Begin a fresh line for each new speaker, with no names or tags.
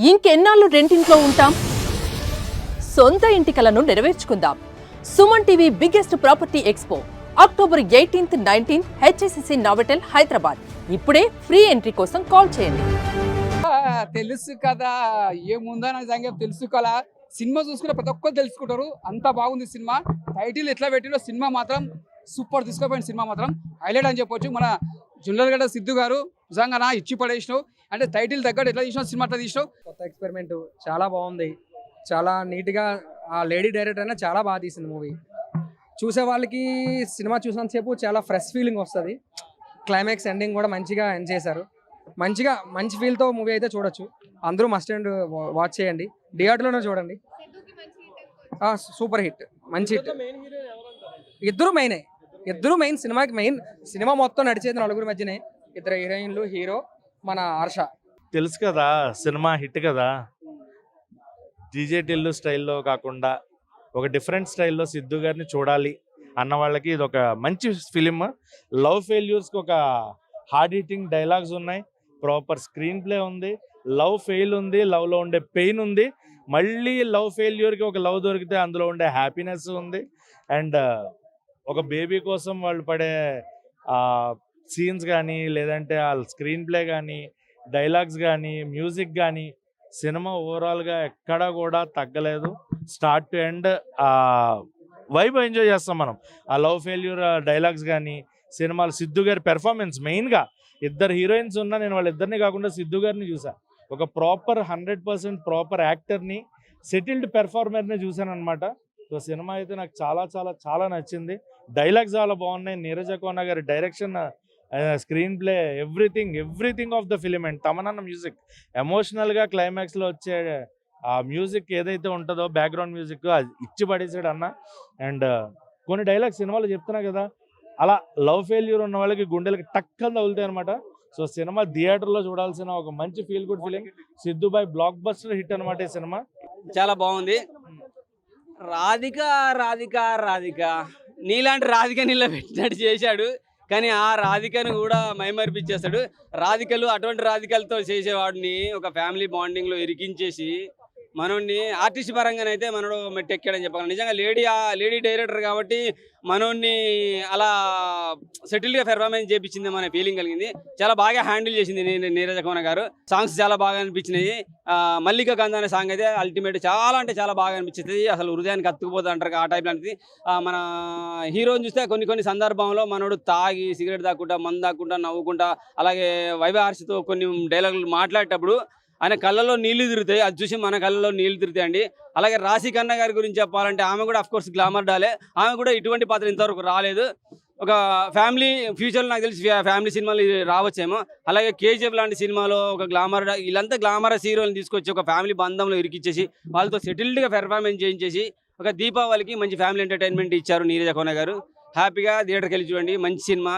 ఇంకెన్నాళ్ళు రెంటింట్లో ఉంటాం? సొంత ఇంటి కలను నెరవేర్చుకుందాం. Suman TV biggest property expo October 18th, 19th HSCC Novotel Hyderabad. ఇప్పుడే ఫ్రీ ఎంట్రీ కోసం కాల్ చేయండి.
తెలుసు కదా, ఏముందా నా సంగతి తెలుసు కదా. సినిమా చూసుకుంటే ప్రతి ఒక్కరు తెలుసుకుంటారు, అంత బాగుంది సినిమా. టైటిల్ ఎట్లా పెట్టినో సినిమా మాత్రం సూపర్, తీసుకోపోయిన సినిమా మాత్రం హైలైట్ అని చెప్పొచ్చు. మన జుండలగడ్డ సిద్ధు గారు నిజంగా ఇచ్చి పడేసినావు, అంటే టైటిల్ తగ్గట్టు ఎట్లా తీసినావు సినిమా అట్లా తీసినావు.
కొత్త ఎక్స్పెరిమెంట్ చాలా బాగుంది, చాలా నీట్గా. ఆ లేడీ డైరెక్టర్ అయినా చాలా బాగా తీసింది మూవీ. చూసే వాళ్ళకి సినిమా చూసినంతసేపు చాలా ఫ్రెష్ ఫీలింగ్ వస్తుంది. క్లైమాక్స్ ఎండింగ్ కూడా మంచిగా ఎండ్ చేశారు. మంచి ఫీల్తో మూవీ అయితే చూడొచ్చు. అందరూ మస్ట్ అండ్ వాచ్ చేయండి, థియేటర్లోనే చూడండి. సూపర్ హిట్, మంచి హిట్. ఇద్దరు మెయిన్ సినిమాకి మెయిన్. సినిమా మొత్తం నడిచేది నలుగురు మధ్యనే, ఇద్దరు హీరోయిన్లు, హీరో మన హర్ష.
తెలుసు కదా సినిమా హిట్ కదా. డీజే టిల్లు స్టైల్లో కాకుండా ఒక డిఫరెంట్ స్టైల్లో సిద్ధు గారిని చూడాలి అన్న వాళ్ళకి ఇది ఒక మంచి ఫిలిం. లవ్ ఫెయిల్యూర్స్కి ఒక హార్డ్ హిట్టింగ్ డైలాగ్స్ ఉన్నాయి, ప్రాపర్ స్క్రీన్ ప్లే ఉంది, లవ్ ఫెయిల్ ఉంది, లవ్లో ఉండే పెయిన్ ఉంది, మళ్ళీ లవ్ ఫెయిల్యూర్కి ఒక లవ్ దొరికితే అందులో ఉండే హ్యాపీనెస్ ఉంది. అండ్ ఒక బేబీ కోసం వాళ్ళు పడే సీన్స్ కానీ, లేదంటే ఆ స్క్రీన్ ప్లే కానీ, డైలాగ్స్ కానీ, మ్యూజిక్ కానీ, సినిమా ఓవరాల్గా ఎక్కడా కూడా తగ్గలేదు. Start to end vibe enjoy చేస్తాం మనం. ఆ లవ్ ఫెయిల్యూర్ డైలాగ్స్ కానీ, సినిమాలు సిద్ధు గారి పెర్ఫార్మెన్స్ మెయిన్గా. ఇద్దరు హీరోయిన్స్ ఉన్నా నేను వాళ్ళిద్దరిని కాకుండా సిద్ధు గారిని చూసా. ఒక ప్రాపర్ 100% ప్రాపర్ యాక్టర్ని, సెటిల్డ్ పెర్ఫార్మర్ని చూశాను అనమాట. సో సినిమా అయితే నాకు చాలా చాలా చాలా నచ్చింది. డైలాగ్స్ చాలా బాగున్నాయి. నీరజ కోన గారి direction, screenplay, everything of the film. And తమనన్న మ్యూజిక్, ఎమోషనల్గా క్లైమాక్స్లో వచ్చే ఆ మ్యూజిక్ ఏదైతే ఉంటుందో, బ్యాక్గ్రౌండ్ మ్యూజిక్, అది ఇచ్చి పడేసాడు అన్న. అండ్ కొన్ని డైలాగ్స్ సినిమాలో చెప్తున్నా కదా, అలా లవ్ ఫెయిల్యూర్ ఉన్న వాళ్ళకి గుండెలకి టక్కని తగులుతాయి అనమాట. సో సినిమా థియేటర్లో చూడాల్సిన ఒక మంచి ఫీల్ గుడ్ ఫిలిం. సిద్ధుబాయ్ బ్లాక్ బస్టర్ హిట్ అనమాట ఈ సినిమా.
చాలా బాగుంది. రాధిక నీలాంటి రాధిక నీళ్ళ పెట్టినట్టు చేశాడు, కానీ ఆ రాధికను కూడా మైమరిపించేస్తాడు. రాధికలు అటువంటి రాధికలతో చేసేవాడిని ఒక ఫ్యామిలీ బాండింగ్లో ఇరికించేసి మనోడిని ఆర్టిస్ట్ పరంగానైతే మనోడు మెట్టెక్కాడని చెప్పాలి. నిజంగా లేడీ డైరెక్టర్ కాబట్టి మనోడిని అలా సెటిల్గా పెర్ఫార్మెన్స్ చేయించింది మన ఫీలింగ్ కలిగింది. చాలా బాగా హ్యాండిల్ చేసింది నీరజ కోన గారు. సాంగ్స్ చాలా బాగా అనిపించినాయి. మల్లిక గంధ అనే సాంగ్ అయితే అల్టిమేట్, చాలా అంటే చాలా బాగా అనిపించింది. అసలు హృదయానికి అతుక్కుపోతుంది అంటారు ఆ టైప్ లాంటిది. మన హీరోని చూస్తే కొన్ని సందర్భంలో మనోడు తాగి సిగరెట్ తాక్కుంటా, మందు తాక్కుంటా, నవ్వుకుంటా, అలాగే వైభార్షితో కొన్ని డైలాగులు మాట్లాడేటప్పుడు ఆయన కళ్ళలో నీళ్లు తిరుగుతాయి. అది చూసి మన కళ్ళలో నీళ్లు తిరుగుతాయండి. అలాగే రాశి ఖన్నా గారి గురించి చెప్పాలంటే ఆమె కూడా అఫ్కోర్స్ గ్లామర్ డాలే. ఆమె కూడా ఇటువంటి పాత్ర ఇంతవరకు రాలేదు. ఒక ఫ్యామిలీ ఫ్యూచర్లో నాకు తెలిసి ఫ్యామిలీ సినిమాలు రావచ్చేమో. అలాగే కేజీఎఫ్ లాంటి సినిమాలో ఒక గ్లామర్, వీళ్ళంతా గ్లామరస్ హీరోని తీసుకొచ్చి ఒక ఫ్యామిలీ బంధంలో ఇరికిచ్చేసి వాళ్ళతో సెటిల్డ్గా పెర్ఫార్మెన్స్ చేయించేసి ఒక దీపావళికి మంచి ఫ్యామిలీ ఎంటర్టైన్మెంట్ ఇచ్చారు నీరజ కోన గారు. హ్యాపీగా థియేటర్కి వెళ్ళి చూడండి, మంచి సినిమా.